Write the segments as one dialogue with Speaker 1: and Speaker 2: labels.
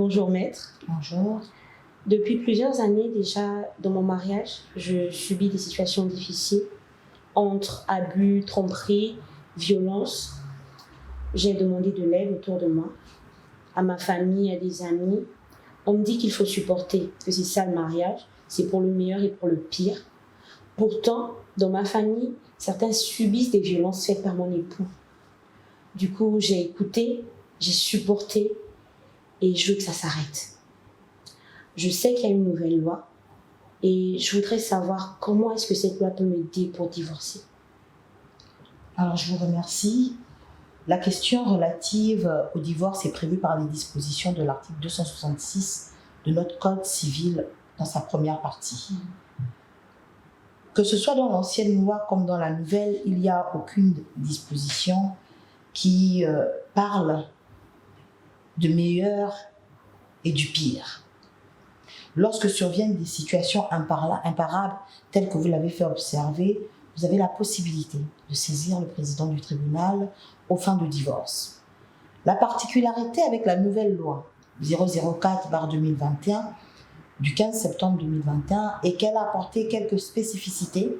Speaker 1: Bonjour maître.
Speaker 2: Bonjour.
Speaker 1: Depuis plusieurs années déjà dans mon mariage, je subis des situations difficiles entre abus, tromperies, violence. J'ai demandé de l'aide autour de moi, à ma famille, à des amis. On me dit qu'il faut supporter, que c'est ça le mariage, c'est pour le meilleur et pour le pire. Pourtant, dans ma famille, certains subissent des violences faites par mon époux. Du coup, j'ai écouté, j'ai supporté et je veux que ça s'arrête. Je sais qu'il y a une nouvelle loi et je voudrais savoir comment est-ce que cette loi peut m'aider pour divorcer.
Speaker 2: Alors, je vous remercie. La question relative au divorce est prévue par les dispositions de l'article 266 de notre Code civil dans sa première partie. Que ce soit dans l'ancienne loi comme dans la nouvelle, il n'y a aucune disposition qui parle de meilleur et du pire. Lorsque surviennent des situations imparables, telles que vous l'avez fait observer, vous avez la possibilité de saisir le président du tribunal aux fins de divorce. La particularité avec la nouvelle loi 004/2021 du 15 septembre 2021 est qu'elle a apporté quelques spécificités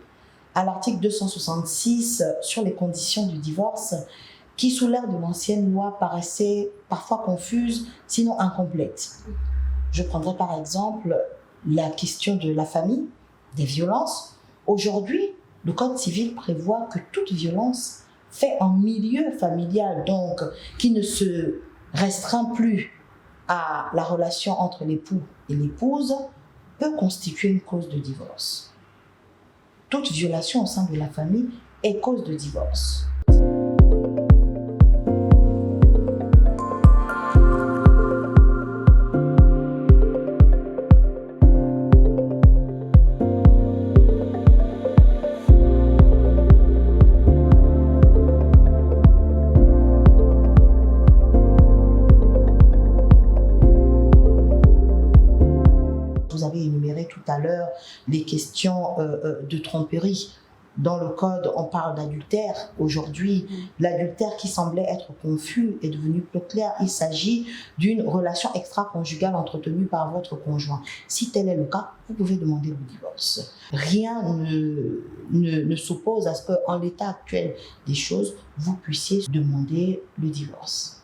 Speaker 2: à l'article 266 sur les conditions du divorce qui, sous l'ère de l'ancienne loi, paraissaient parfois confuses, sinon incomplètes. Je prendrai par exemple la question de la famille, des violences. Aujourd'hui, le Code civil prévoit que toute violence faite en milieu familial, donc qui ne se restreint plus à la relation entre l'époux et l'épouse, peut constituer une cause de divorce. Toute violation au sein de la famille est cause de divorce. Vous avez énuméré tout à l'heure les questions de tromperie. Dans le code, on parle d'adultère. Aujourd'hui, l'adultère qui semblait être confus est devenu plus clair. Il s'agit d'une relation extra-conjugale entretenue par votre conjoint. Si tel est le cas, vous pouvez demander le divorce. Rien ne s'oppose à ce qu'en l'état actuel des choses, vous puissiez demander le divorce.